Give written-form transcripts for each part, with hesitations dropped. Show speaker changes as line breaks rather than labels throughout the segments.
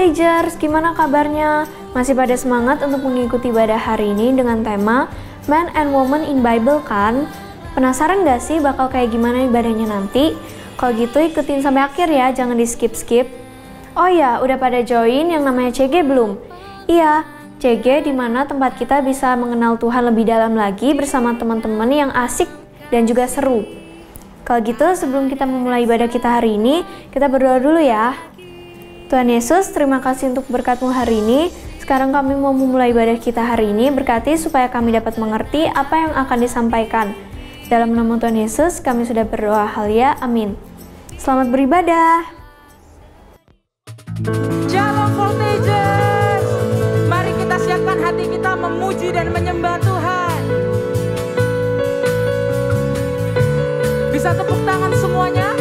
Voltagers, gimana kabarnya? Masih pada semangat untuk mengikuti ibadah hari ini dengan tema Man and Woman in Bible kan? Penasaran gak sih bakal kayak gimana ibadahnya nanti? Kalau gitu ikutin sampai akhir ya, jangan di skip-skip. Oh ya, udah pada join yang namanya CG belum? Iya, CG dimana tempat kita bisa mengenal Tuhan lebih dalam lagi bersama teman-teman yang asik dan juga seru. Kalau gitu sebelum kita memulai ibadah kita hari ini, kita berdoa dulu ya. Tuhan Yesus, terima kasih untuk berkat-Mu hari ini. Sekarang kami mau memulai ibadah kita hari ini, berkati supaya kami dapat mengerti apa yang akan disampaikan. Dalam nama Tuhan Yesus, kami sudah berdoa halia, amin. Selamat beribadah.
Shalom Voltagers, mari kita siapkan hati kita memuji dan menyembah Tuhan. Bisa tepuk tangan semuanya?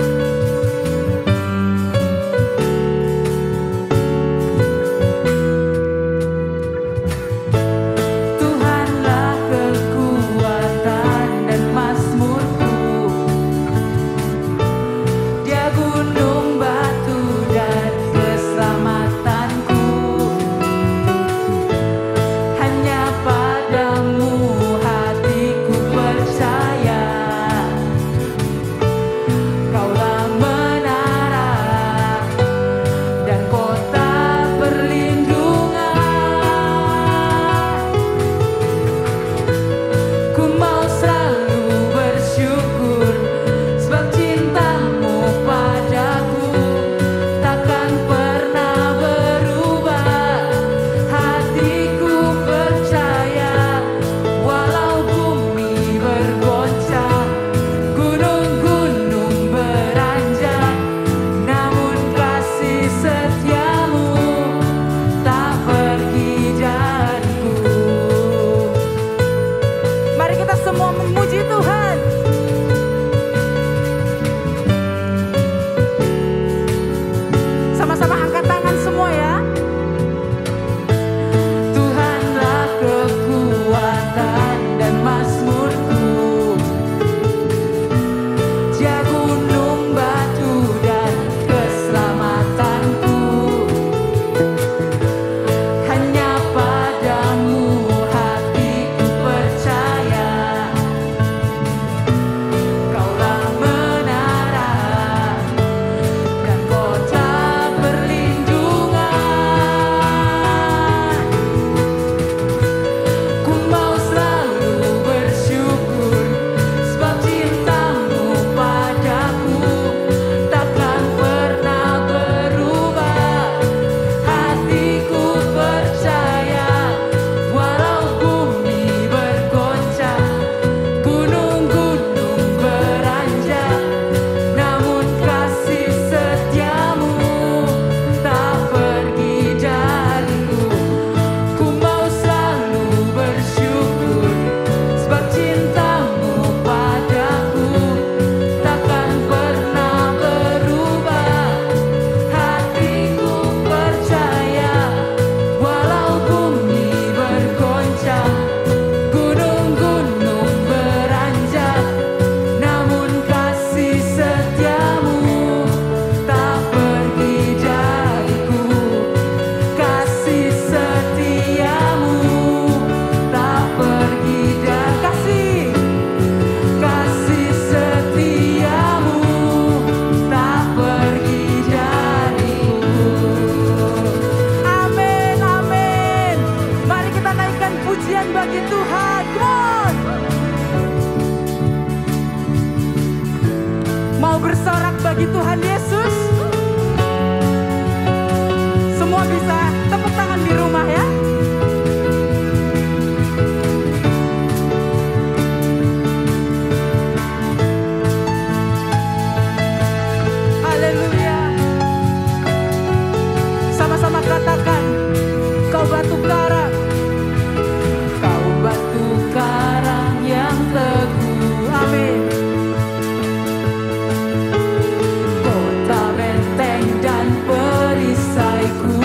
Bagi Tuhan Yesus. Semua bisa tepuk tangan di rumah ya. Haleluya. Sama-sama katakan, kau batu karang. Kau batu karang yang teguh. Amin. Kota benteng dan perisaiku.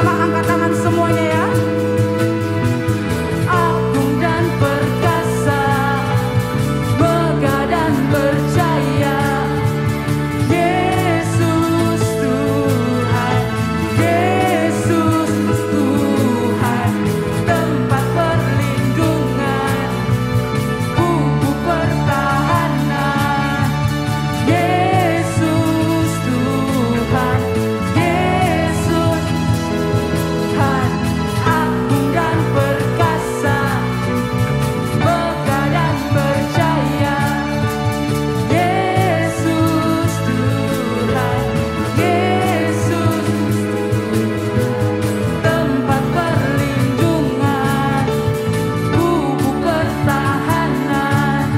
Sama-sama angkat tangan semuanya ya. Agung dan perkasa, megah dan percaya, Yesus Tuhan, Yesus Tuhan, tempat perlindungan, bubuk pertahanan, Yesus Tuhan, Yesus Tuhan, agung dan perkasa, megah dan percaya, Yesus Tuhan, Yesus tempat perlindungan, bubuk pertahanan,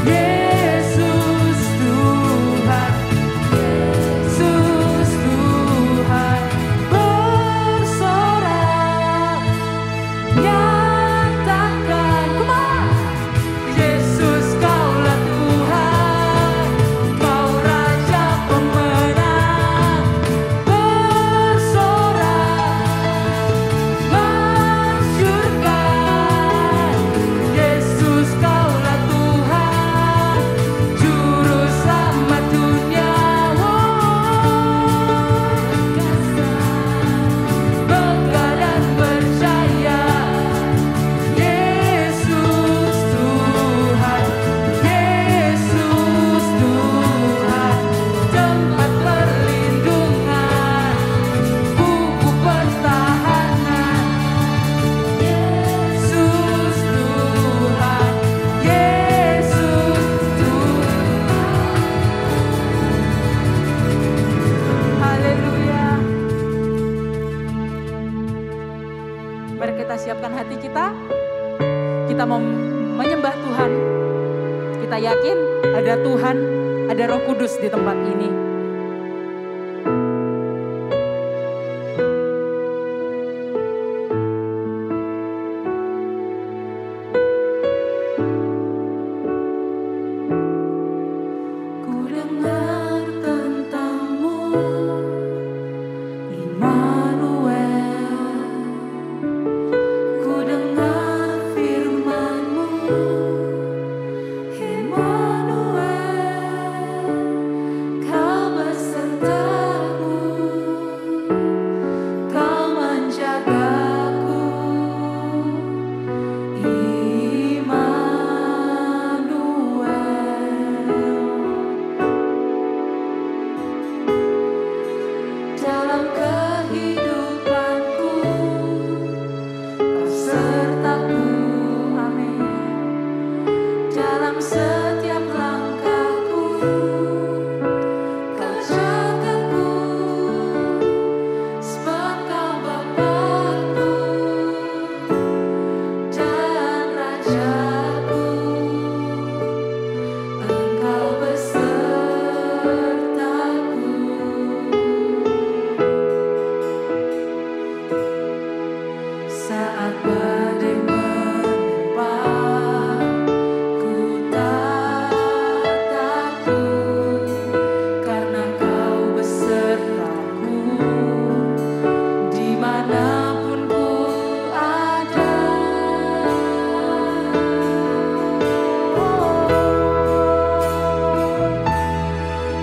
Yesus Tuhan, Yesus Tuhan, bersorak, nyatakan, come on, Yesus Kaulah Tuhan, Kau Raja pemenang, bersorak, masyurkan, Yesus Kaulah Tuhan, Juru Selamat dunia, megah dan percaya, Yesus Tuhan, Yesus Tuhan, tempat perlindungan, bubuk pertahanan, Yesus Tuhan, Yesus Tuhan. Haleluya. Mari kita siapkan hati kita. Kita mau menyembah Tuhan. Kita yakin ada Tuhan, ada Roh Kudus di tempat ini. Ku dengar tentang-Mu, Immanuel. Ku dengar firman-Mu, Immanuel. Kau besertaku, Kau menjagaku, Immanuel. Dalam kehidupanku, Kau sertaku, amin. Dalam setiap langkahku, Kau jagaku, sebab Kau Bapakku dan Rajaku, Engkau besertaku. Saat badai menimpa, ku tak takut, karena Kau besertaku, dimanapun ku ada.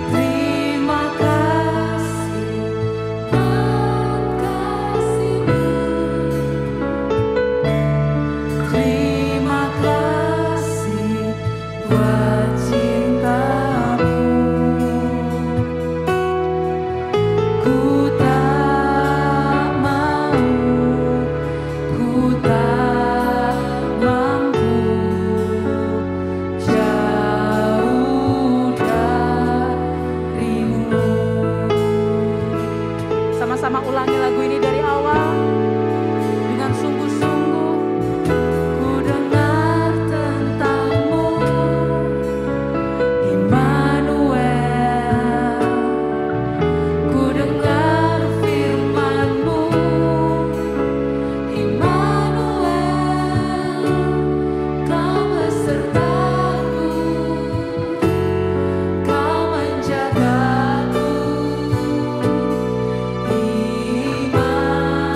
Terima kasih buat kasih-Mu. Terima kasih buat cinta-Mu. Ku tak mau, ku tak mampu jauh dari-Mu. Sama-sama ulangi lagu ini dari awal dengan sungguh-sungguh. Ku dengar tentang-Mu, Immanuel. Ku dengar firman-Mu, Immanuel. Kau besertaku, Kau menjagaku, Immanuel.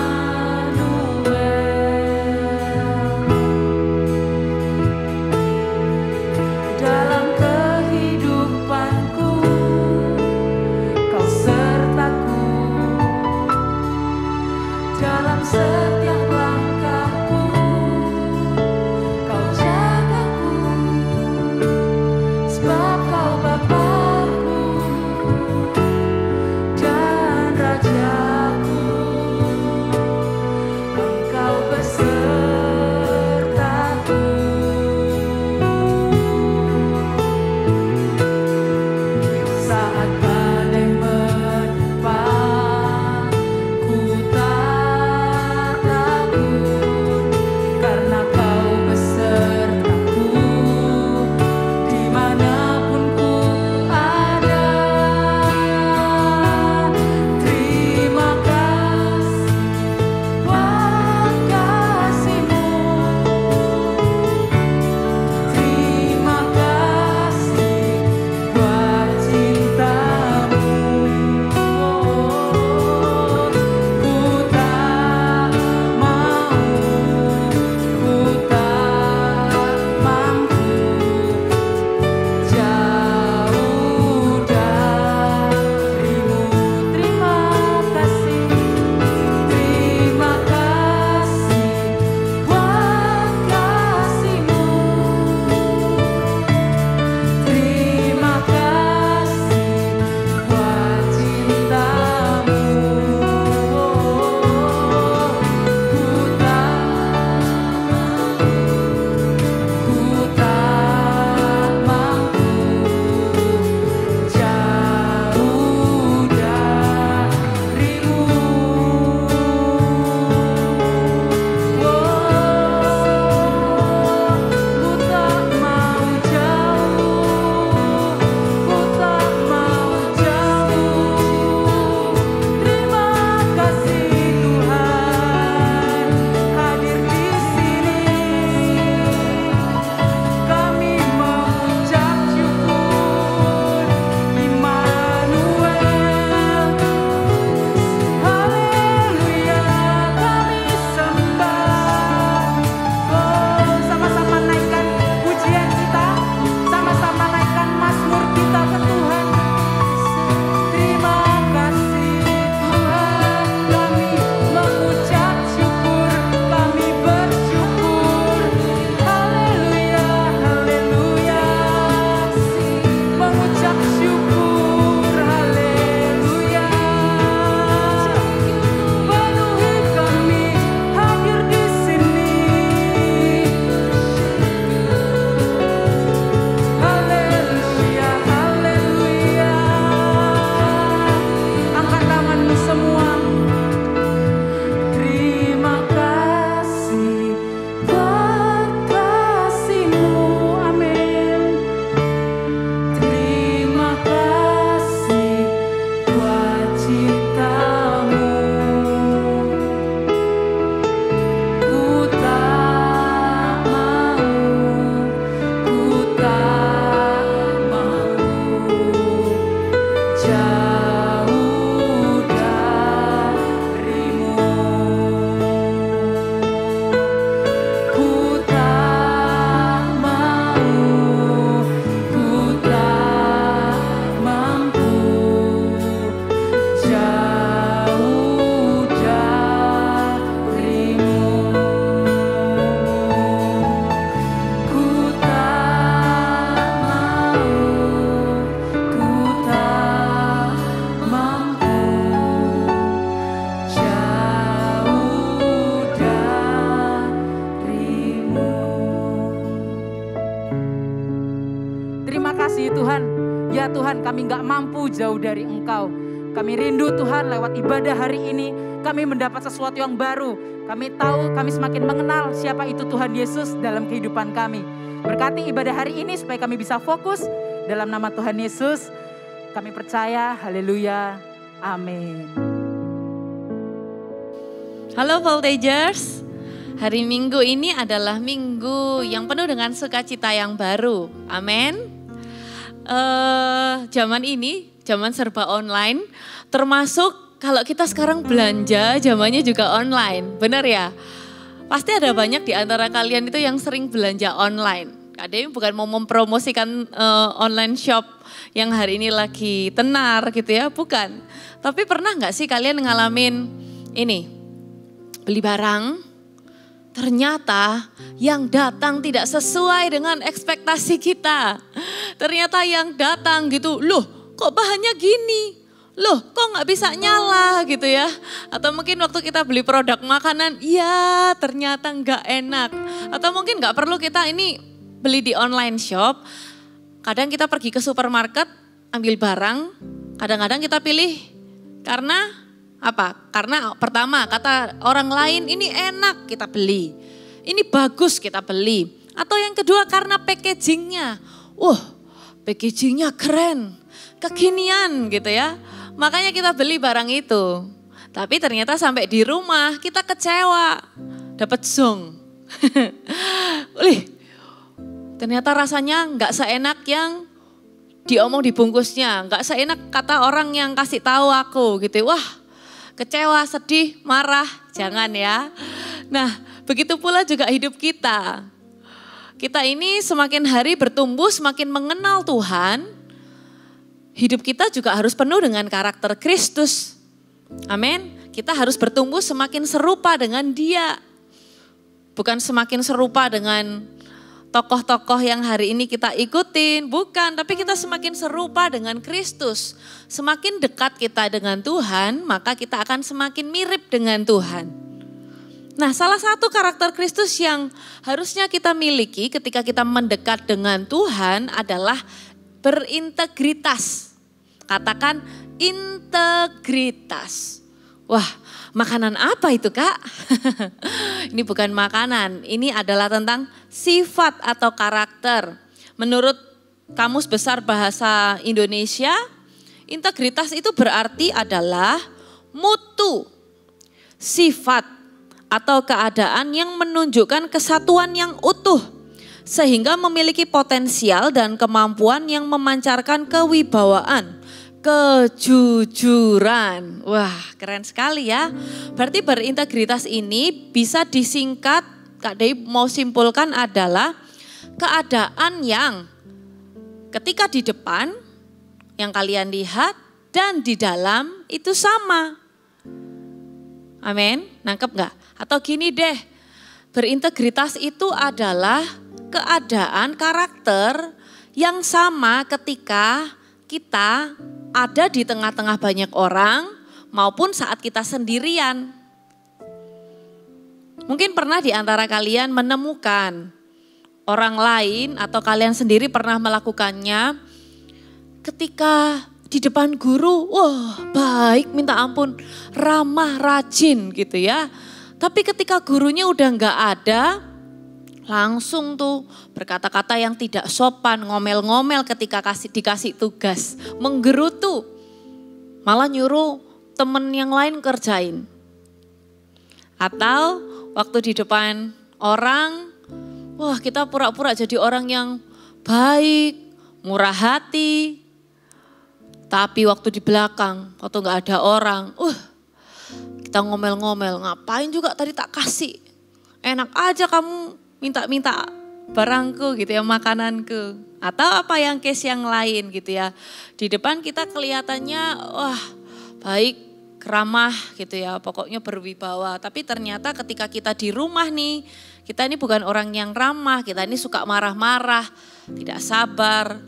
Ya Tuhan, kami nggak mampu jauh dari Engkau. Kami rindu Tuhan lewat ibadah hari ini, kami mendapat sesuatu yang baru. Kami tahu, kami semakin mengenal siapa itu Tuhan Yesus dalam kehidupan kami. Berkati ibadah hari ini supaya kami bisa fokus dalam nama Tuhan Yesus. Kami percaya, haleluya, amin.
Halo Voltagers, hari Minggu ini adalah minggu yang penuh dengan sukacita yang baru, amin. Zaman ini, zaman serba online, termasuk kalau kita sekarang belanja, zamannya juga online, benar ya? Pasti ada banyak di antara kalian itu yang sering belanja online. Ada yang bukan mau mempromosikan online shop yang hari ini lagi tenar gitu ya, bukan. Tapi pernah nggak sih kalian ngalamin ini? beli barang, ternyata yang datang tidak sesuai dengan ekspektasi kita. Ternyata yang datang gitu, loh kok bahannya gini? Loh kok nggak bisa nyala gitu ya. Atau mungkin waktu kita beli produk makanan, ya ternyata nggak enak. Atau mungkin nggak perlu kita ini beli di online shop. Kadang kita pergi ke supermarket, ambil barang, kadang-kadang kita pilih karena apa? Karena pertama kata orang lain ini enak kita beli. Ini bagus kita beli. Atau yang kedua karena packagingnya. Packagingnya keren, kekinian gitu ya. Makanya kita beli barang itu. Tapi ternyata sampai di rumah kita kecewa. Dapat zong. Ternyata rasanya nggak seenak yang diomong di bungkusnya. Nggak seenak kata orang yang kasih tahu aku gitu. Wah kecewa, sedih, marah. Jangan ya. Nah begitu pula juga hidup kita. Kita ini semakin hari bertumbuh, semakin mengenal Tuhan. Hidup kita juga harus penuh dengan karakter Kristus. Amin. Kita harus bertumbuh semakin serupa dengan Dia. Bukan semakin serupa dengan tokoh-tokoh yang hari ini kita ikutin. Bukan, tapi kita semakin serupa dengan Kristus. Semakin dekat kita dengan Tuhan, maka kita akan semakin mirip dengan Tuhan. Nah, salah satu karakter Kristus yang harusnya kita miliki ketika kita mendekat dengan Tuhan adalah berintegritas. Katakan integritas. Wah, makanan apa itu Kak? Ini bukan makanan, ini adalah tentang sifat atau karakter. Menurut Kamus Besar Bahasa Indonesia, integritas itu berarti adalah mutu, sifat atau keadaan yang menunjukkan kesatuan yang utuh. Sehingga memiliki potensial dan kemampuan yang memancarkan kewibawaan, kejujuran. Wah keren sekali ya. Berarti berintegritas ini bisa disingkat, Kak Dewi mau simpulkan adalah keadaan yang ketika di depan yang kalian lihat dan di dalam itu sama. Amin, nangkep gak? Atau gini deh, berintegritas itu adalah keadaan karakter yang sama ketika kita ada di tengah-tengah banyak orang maupun saat kita sendirian. Mungkin pernah di antara kalian menemukan orang lain atau kalian sendiri pernah melakukannya ketika di depan guru, wah baik minta ampun, ramah, rajin gitu ya. Tapi ketika gurunya udah nggak ada, langsung tuh berkata-kata yang tidak sopan, ngomel-ngomel ketika dikasih tugas, menggerutu, malah nyuruh temen yang lain kerjain. Atau waktu di depan orang, wah kita pura-pura jadi orang yang baik, murah hati. Tapi waktu di belakang, waktu gak ada orang, kita ngomel-ngomel, ngapain juga tadi tak kasih. Enak aja kamu minta-minta barangku gitu ya, makananku. Atau apa yang case yang lain gitu ya. Di depan kita kelihatannya wah baik, ramah gitu ya, pokoknya berwibawa. Tapi ternyata ketika kita di rumah nih, kita ini bukan orang yang ramah, kita ini suka marah-marah, tidak sabar,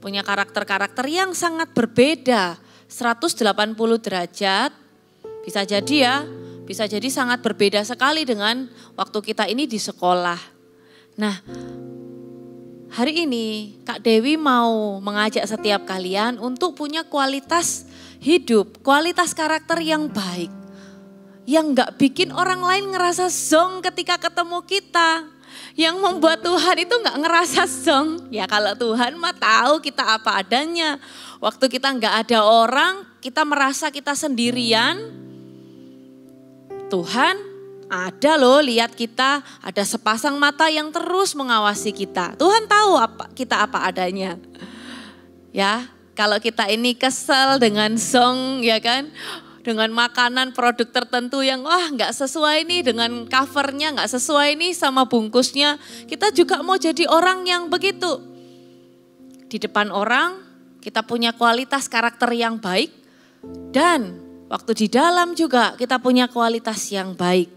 punya karakter-karakter yang sangat berbeda, 180 derajat, bisa jadi ya, bisa jadi sangat berbeda sekali dengan waktu kita ini di sekolah. Nah, hari ini Kak Dewi mau mengajak setiap kalian untuk punya kualitas hidup, kualitas karakter yang baik. Yang gak bikin orang lain ngerasa zonk ketika ketemu kita. Yang membuat Tuhan itu gak ngerasa zonk. Ya kalau Tuhan mah tahu kita apa adanya. Waktu kita gak ada orang, kita merasa kita sendirian. Tuhan ada loh, lihat kita, ada sepasang mata yang terus mengawasi kita. Tuhan tahu kita apa adanya. Ya, kalau kita ini kesel dengan song ya kan, dengan makanan produk tertentu yang wah nggak sesuai nih dengan covernya, nggak sesuai nih sama bungkusnya. Kita juga mau jadi orang yang begitu. Di depan orang kita punya kualitas karakter yang baik dan Waktu di dalam juga kita punya kualitas yang baik.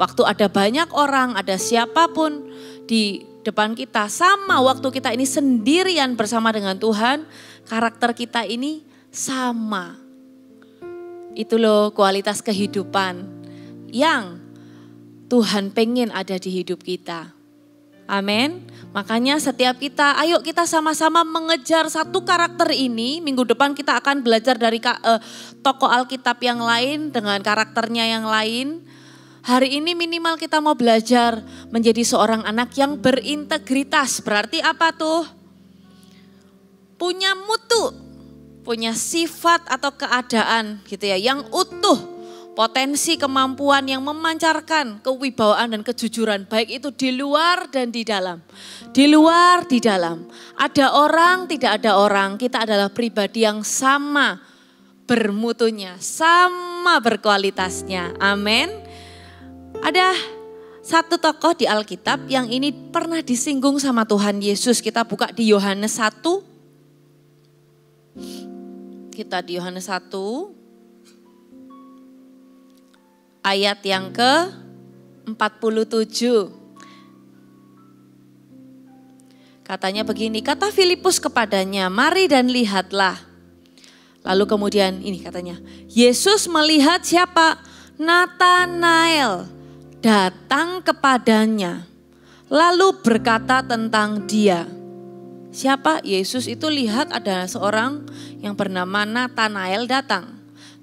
Waktu ada banyak orang, ada siapapun di depan kita, sama waktu kita ini sendirian bersama dengan Tuhan, karakter kita ini sama. Itu loh kualitas kehidupan yang Tuhan pengen ada di hidup kita. Amin. Makanya setiap kita, ayo kita sama-sama mengejar satu karakter ini. Minggu depan kita akan belajar dari tokoh Alkitab yang lain dengan karakternya yang lain. Hari ini minimal kita mau belajar menjadi seorang anak yang berintegritas. Berarti apa tuh? Punya mutu, punya sifat atau keadaan gitu ya, yang utuh. Potensi kemampuan yang memancarkan kewibawaan dan kejujuran, baik itu di luar dan di dalam. Di luar, di dalam. Ada orang, tidak ada orang, kita adalah pribadi yang sama bermutunya, sama berkualitasnya. Amin. Ada satu tokoh di Alkitab yang ini pernah disinggung sama Tuhan Yesus. Kita buka di Yohanes 1. Kita di Yohanes 1. Ayat yang ke-47. Katanya begini, kata Filipus kepadanya, mari dan lihatlah. Lalu kemudian ini katanya, Yesus melihat siapa? Natanael datang kepadanya. Lalu berkata tentang dia. Siapa? Yesus itu lihat ada seorang yang bernama Natanael datang.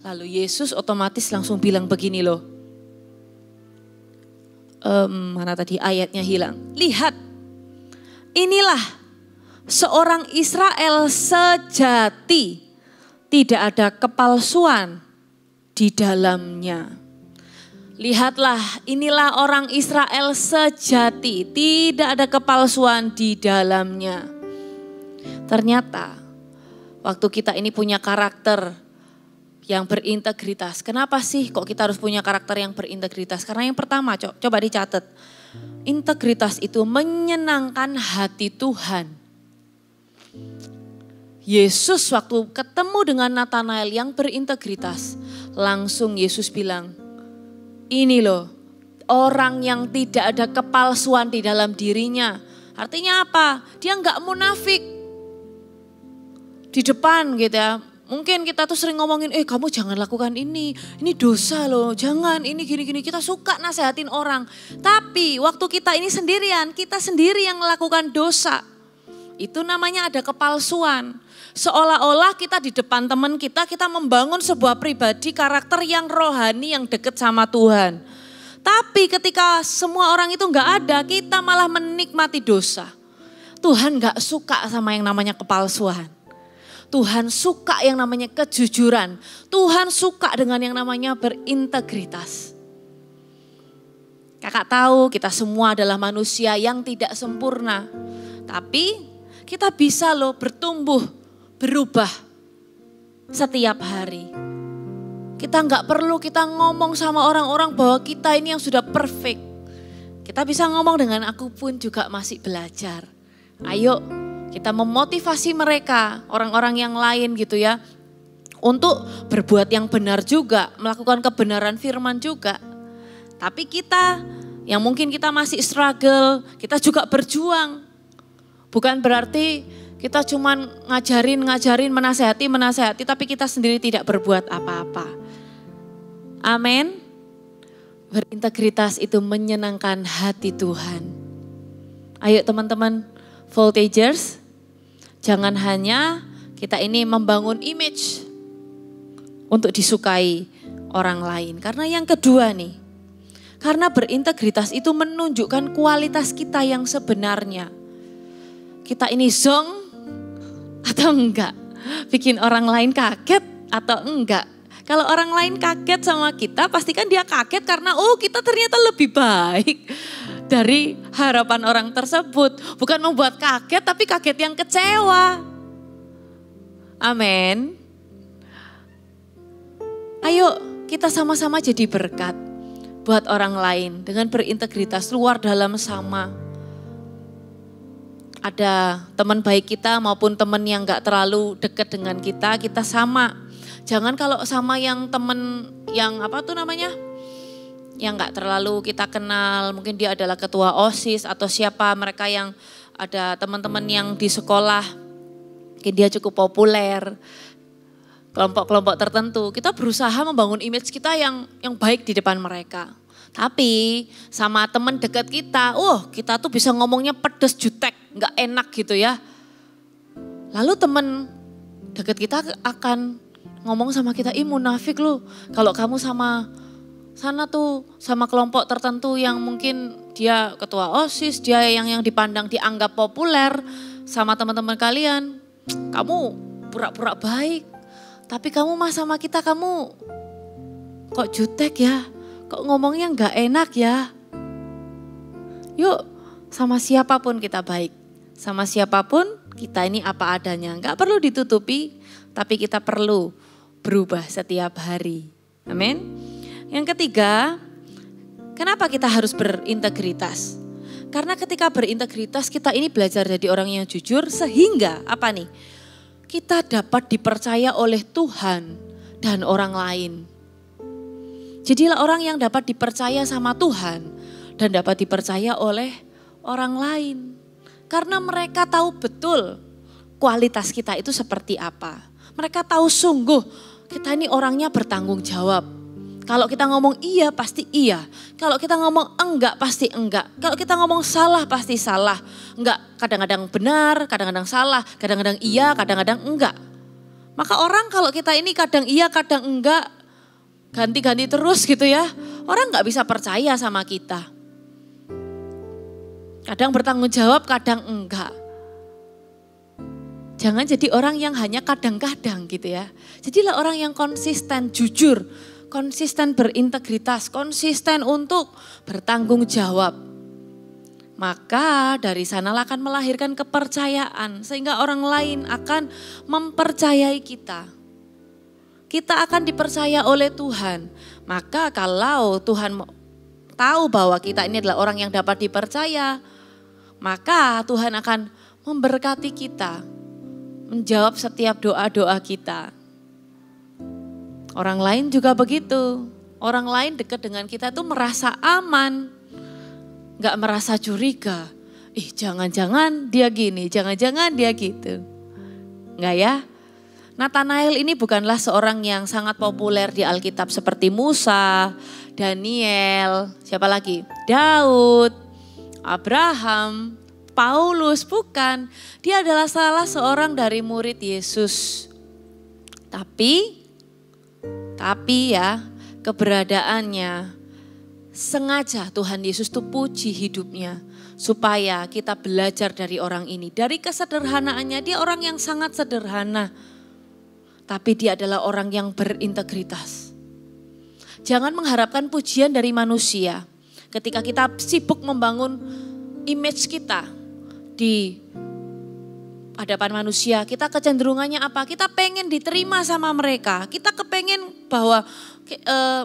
Lalu Yesus otomatis langsung bilang begini loh. Mana tadi ayatnya hilang. Lihat, inilah seorang Israel sejati. Tidak ada kepalsuan di dalamnya. Lihatlah, inilah orang Israel sejati. Tidak ada kepalsuan di dalamnya. Ternyata waktu kita ini punya karakter yang berintegritas. Kenapa sih kok kita harus punya karakter yang berintegritas? Karena yang pertama, coba dicatat. Integritas itu menyenangkan hati Tuhan. Yesus waktu ketemu dengan Natanael yang berintegritas, langsung Yesus bilang, ini loh orang yang tidak ada kepalsuan di dalam dirinya. Artinya apa? Dia enggak munafik di depan gitu ya. Mungkin kita tuh sering ngomongin, kamu jangan lakukan ini dosa loh, jangan ini gini-gini. Kita suka nasehatin orang. Tapi waktu kita ini sendirian, kita sendiri yang melakukan dosa. Itu namanya ada kepalsuan. Seolah-olah kita di depan teman kita membangun sebuah pribadi karakter yang rohani, yang dekat sama Tuhan. Tapi ketika semua orang itu enggak ada, kita malah menikmati dosa. Tuhan enggak suka sama yang namanya kepalsuan. Tuhan suka yang namanya kejujuran. Tuhan suka dengan yang namanya berintegritas. Kakak tahu kita semua adalah manusia yang tidak sempurna. Tapi kita bisa loh bertumbuh, berubah setiap hari. Kita nggak perlu kita ngomong sama orang-orang bahwa kita ini yang sudah perfect. Kita bisa ngomong dengan aku pun juga masih belajar. Ayo kita memotivasi mereka, orang-orang yang lain gitu ya. Untuk berbuat yang benar juga, melakukan kebenaran firman juga. Tapi kita yang mungkin kita masih struggle, kita juga berjuang. Bukan berarti kita cuma ngajarin, menasehati, tapi kita sendiri tidak berbuat apa-apa. Amin. Berintegritas itu menyenangkan hati Tuhan. Ayo teman-teman, Voltagers, jangan hanya kita ini membangun image untuk disukai orang lain. Karena yang kedua nih, karena berintegritas itu menunjukkan kualitas kita yang sebenarnya. Kita ini zong atau enggak? Bikin orang lain kaget atau enggak? Kalau orang lain kaget sama kita, pastikan dia kaget karena kita ternyata lebih baik dari harapan orang tersebut. Bukan membuat kaget, tapi kaget yang kecewa. Amin. Ayo kita sama-sama jadi berkat buat orang lain dengan berintegritas luar dalam sama. Ada teman baik kita maupun teman yang gak terlalu dekat dengan kita sama. Jangan kalau sama yang temen yang apa tuh namanya, yang gak terlalu kita kenal, mungkin dia adalah ketua OSIS atau siapa, mereka yang ada teman-teman yang di sekolah, mungkin dia cukup populer, kelompok-kelompok tertentu, kita berusaha membangun image kita yang baik di depan mereka. Tapi sama teman dekat kita, kita tuh bisa ngomongnya pedes jutek, gak enak gitu ya. Lalu teman dekat kita akan ngomong sama kita, ih munafik lu, kalau kamu sama sana tuh sama kelompok tertentu yang mungkin dia ketua OSIS, dia yang dipandang dianggap populer sama teman-teman kalian, kamu pura-pura baik, tapi kamu mah sama kita kamu kok jutek ya, kok ngomongnya gak enak ya. Yuk sama siapapun kita baik, sama siapapun kita ini apa adanya, gak perlu ditutupi, tapi kita perlu berubah setiap hari. Amin. Yang ketiga, kenapa kita harus berintegritas? Karena ketika berintegritas kita ini belajar jadi orang yang jujur sehingga apa nih? Kita dapat dipercaya oleh Tuhan dan orang lain. Jadilah orang yang dapat dipercaya sama Tuhan dan dapat dipercaya oleh orang lain. Karena mereka tahu betul kualitas kita itu seperti apa. Mereka tahu sungguh kita ini orangnya bertanggung jawab. Kalau kita ngomong iya pasti iya. Kalau kita ngomong enggak pasti enggak. Kalau kita ngomong salah pasti salah. Enggak, kadang-kadang benar, kadang-kadang salah, kadang-kadang iya, kadang-kadang enggak. Maka orang kalau kita ini kadang iya, kadang enggak, ganti-ganti terus gitu ya. Orang enggak bisa percaya sama kita. Kadang bertanggung jawab, kadang enggak. Jangan jadi orang yang hanya kadang-kadang gitu ya. Jadilah orang yang konsisten, jujur, konsisten berintegritas, konsisten untuk bertanggung jawab. Maka dari sanalah akan melahirkan kepercayaan sehingga orang lain akan mempercayai kita. Kita akan dipercaya oleh Tuhan. Maka kalau Tuhan tahu bahwa kita ini adalah orang yang dapat dipercaya, maka Tuhan akan memberkati kita, menjawab setiap doa-doa kita. Orang lain juga begitu. Orang lain dekat dengan kita tuh merasa aman. Gak merasa curiga. Jangan-jangan dia gini, jangan-jangan dia gitu. Enggak ya? Nathanael ini bukanlah seorang yang sangat populer di Alkitab seperti Musa, Daniel, siapa lagi? Daud, Abraham, Paulus, bukan. Dia adalah salah seorang dari murid Yesus. Tapi ya keberadaannya sengaja Tuhan Yesus tuh puji hidupnya. Supaya kita belajar dari orang ini. Dari kesederhanaannya, dia orang yang sangat sederhana. Tapi dia adalah orang yang berintegritas. Jangan mengharapkan pujian dari manusia. Ketika kita sibuk membangun image kita di hadapan manusia, kita kecenderungannya apa? Kita pengen diterima sama mereka. Kita kepengen bahwa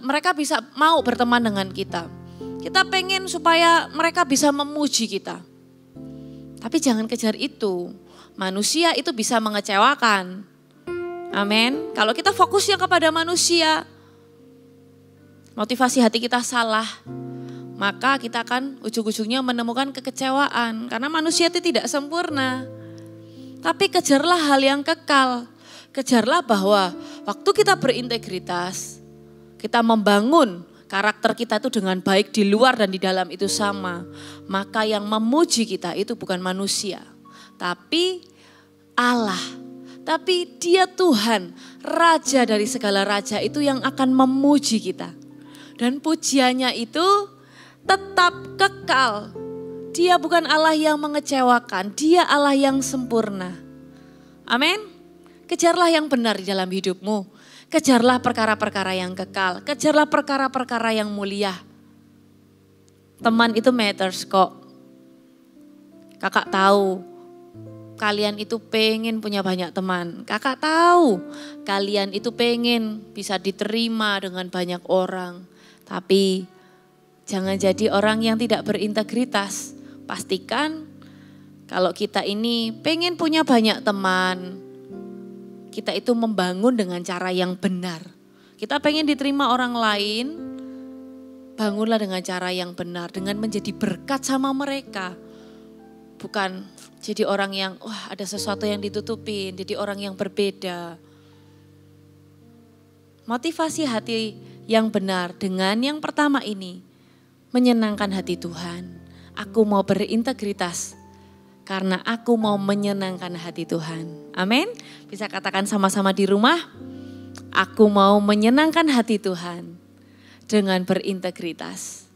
mereka bisa mau berteman dengan kita. Kita pengen supaya mereka bisa memuji kita. Tapi jangan kejar itu. Manusia itu bisa mengecewakan. Amin. Kalau kita fokusnya kepada manusia, motivasi hati kita salah, maka kita akan ujung-ujungnya menemukan kekecewaan. Karena manusia itu tidak sempurna. Tapi kejarlah hal yang kekal. Kejarlah bahwa waktu kita berintegritas, kita membangun karakter kita itu dengan baik di luar dan di dalam itu sama. Maka yang memuji kita itu bukan manusia, tapi Allah. Tapi Dia Tuhan, Raja dari segala raja itu yang akan memuji kita. Dan pujiannya itu tetap kekal. Dia bukan Allah yang mengecewakan, Dia Allah yang sempurna. Amin. Kejarlah yang benar di dalam hidupmu. Kejarlah perkara-perkara yang kekal. Kejarlah perkara-perkara yang mulia. Teman itu matters kok. Kakak tahu kalian itu pengen punya banyak teman. Kakak tahu kalian itu pengen bisa diterima dengan banyak orang. Tapi jangan jadi orang yang tidak berintegritas. Pastikan kalau kita ini pengen punya banyak teman, kita itu membangun dengan cara yang benar. Kita pengen diterima orang lain, bangunlah dengan cara yang benar, dengan menjadi berkat sama mereka. Bukan jadi orang yang, wah ada sesuatu yang ditutupin, jadi orang yang berbeda. Motivasi hati yang benar dengan yang pertama ini, menyenangkan hati Tuhan. Aku mau berintegritas karena aku mau menyenangkan hati Tuhan. Amin. Bisa katakan sama-sama di rumah, aku mau menyenangkan hati Tuhan dengan berintegritas.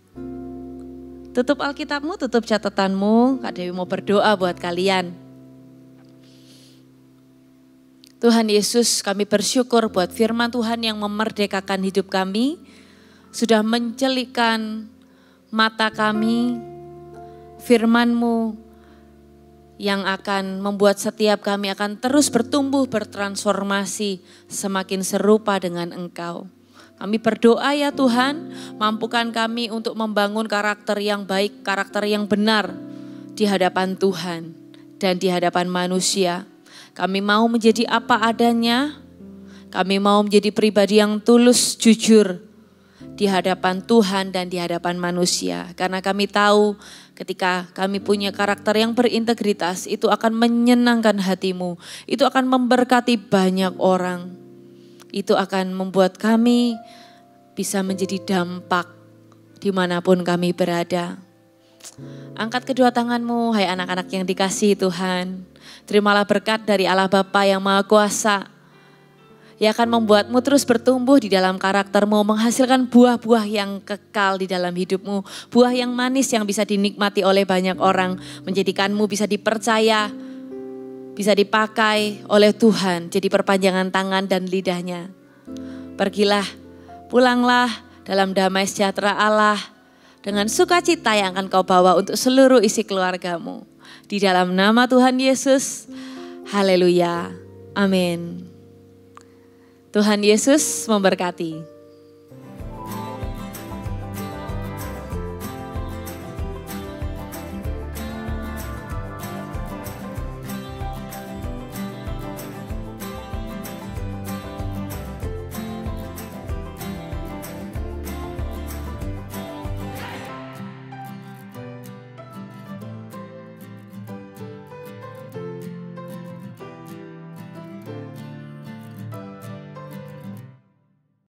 Tutup Alkitabmu, tutup catatanmu. Kak Dewi mau berdoa buat kalian. Tuhan Yesus, kami bersyukur buat firman Tuhan yang memerdekakan hidup kami. Sudah mencelikkan mata kami, firman-Mu yang akan membuat setiap kami akan terus bertumbuh, bertransformasi, semakin serupa dengan Engkau. Kami berdoa ya Tuhan, mampukan kami untuk membangun karakter yang baik, karakter yang benar di hadapan Tuhan dan di hadapan manusia. Kami mau menjadi apa adanya, kami mau menjadi pribadi yang tulus, jujur di hadapan Tuhan dan di hadapan manusia. Karena kami tahu ketika kami punya karakter yang berintegritas, itu akan menyenangkan hati-Mu, itu akan memberkati banyak orang. Itu akan membuat kami bisa menjadi dampak dimanapun kami berada. Angkat kedua tanganmu, hai anak-anak yang dikasihi Tuhan. Terimalah berkat dari Allah Bapa yang Maha Kuasa, yang akan membuatmu terus bertumbuh di dalam karaktermu, menghasilkan buah-buah yang kekal di dalam hidupmu. Buah yang manis yang bisa dinikmati oleh banyak orang, menjadikanmu bisa dipercaya, bisa dipakai oleh Tuhan, jadi perpanjangan tangan dan lidahnya. Pergilah, pulanglah dalam damai sejahtera Allah, dengan sukacita yang akan kau bawa untuk seluruh isi keluargamu. Di dalam nama Tuhan Yesus, haleluya, amin. Tuhan Yesus memberkati.